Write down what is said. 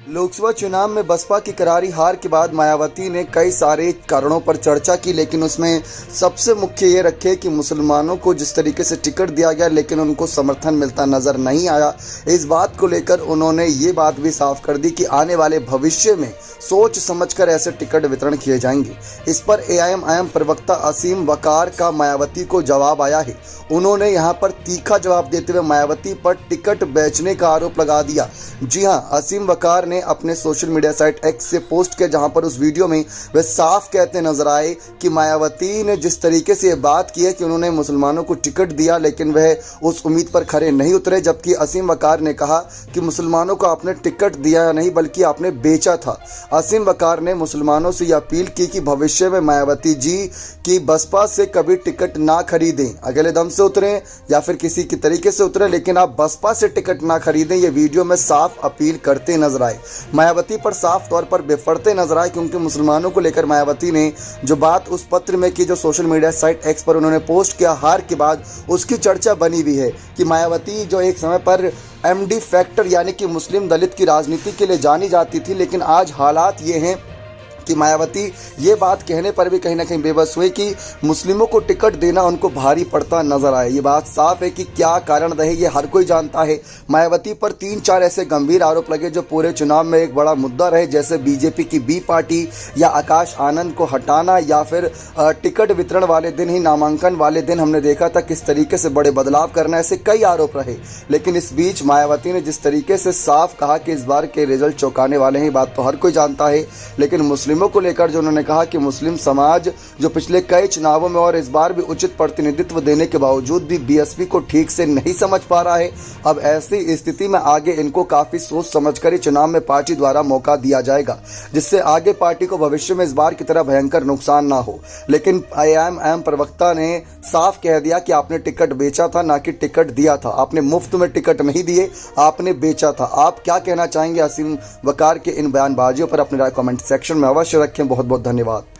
लोकसभा चुनाव में बसपा की करारी हार के बाद मायावती ने कई सारे कारणों पर चर्चा की, लेकिन उसमें सबसे मुख्य ये रखे कि मुसलमानों को जिस तरीके से टिकट दिया गया लेकिन उनको समर्थन मिलता नजर नहीं आया। इस बात को लेकर उन्होंने ये बात भी साफ कर दी कि आने वाले भविष्य में सोच समझकर ऐसे टिकट वितरण किए जाएंगे। इस पर एआईएम प्रवक्ता असीम वकार का मायावती को जवाब आया है। उन्होंने यहां पर तीखा जवाब देते हुए मायावती पर टिकट बेचने का आरोप लगा दिया। जी हां, असीम वकार ने अपने सोशल मीडिया साइट एक्स से पोस्ट किया, जहां पर उस वीडियो में वे साफ कहते नजर आए कि मायावती ने जिस तरीके से ये बात की है कि उन्होंने मुसलमानों को टिकट दिया लेकिन वह उस उम्मीद पर खरे नहीं उतरे, जबकि असीम वकार ने कहा कि मुसलमानों को आपने टिकट दिया नहीं बल्कि आपने बेचा था। असीम वकार ने मुसलमानों से यह अपील की कि भविष्य में मायावती जी की बसपा से कभी टिकट ना खरीदें, अकेले दम से उतरें या फिर किसी की तरीके से उतरें, लेकिन आप बसपा से टिकट ना खरीदें। ये वीडियो में साफ अपील करते नजर आए। मायावती पर साफ तौर पर बेफड़ते नजर आए, क्योंकि मुसलमानों को लेकर मायावती ने जो बात उस पत्र में की जो सोशल मीडिया साइट एक्स पर उन्होंने पोस्ट किया हार के बाद, उसकी चर्चा बनी हुई है कि मायावती जो एक समय पर एमडी फैक्टर यानी कि मुस्लिम दलित की राजनीति के लिए जानी जाती थी, लेकिन आज हालात ये हैं कि मायावती ये बात कहने पर भी कहीं ना कहीं बेबस हुई कि मुस्लिमों को टिकट देना उनको भारी पड़ता नजर आए। ये बात साफ है कि क्या कारण रहे ये हर कोई जानता है। मायावती पर 3-4 ऐसे गंभीर आरोप लगे जो पूरे चुनाव में एक बड़ा मुद्दा रहे, जैसे बीजेपी की बी पार्टी या आकाश आनंद को हटाना या फिर टिकट वितरण वाले दिन ही नामांकन वाले दिन हमने देखा था किस तरीके से बड़े बदलाव करना, ऐसे कई आरोप रहे। लेकिन इस बीच मायावती ने जिस तरीके से साफ कहा कि इस बार के रिजल्ट चौंकाने वाले हैं, बात तो हर कोई जानता है, लेकिन मुस्लिमों को लेकर जो उन्होंने कहा कि मुस्लिम समाज जो पिछले कई चुनावों में और इस बार भी उचित प्रतिनिधित्व देने के बावजूद भी बीएसपी को ठीक से नहीं समझ पा रहा है। अब ऐसी स्थिति में आगे इनको काफी सोच समझकर ही चुनाव में पार्टी द्वारा मौका दिया जाएगा, जिससे आगे पार्टी को भविष्य में इस बार की तरह भयंकर नुकसान ना हो। लेकिन एआईएम प्रवक्ता ने साफ कह दिया कि आपने टिकट बेचा था, ना कि टिकट दिया था। आपने मुफ्त में टिकट नहीं दिए, आपने बेचा था। आप क्या कहना चाहेंगे असीम वकार के इन बयानबाजियों पर? अपनी राय कमेंट सेक्शन में अवश्य रखें। बहुत बहुत धन्यवाद।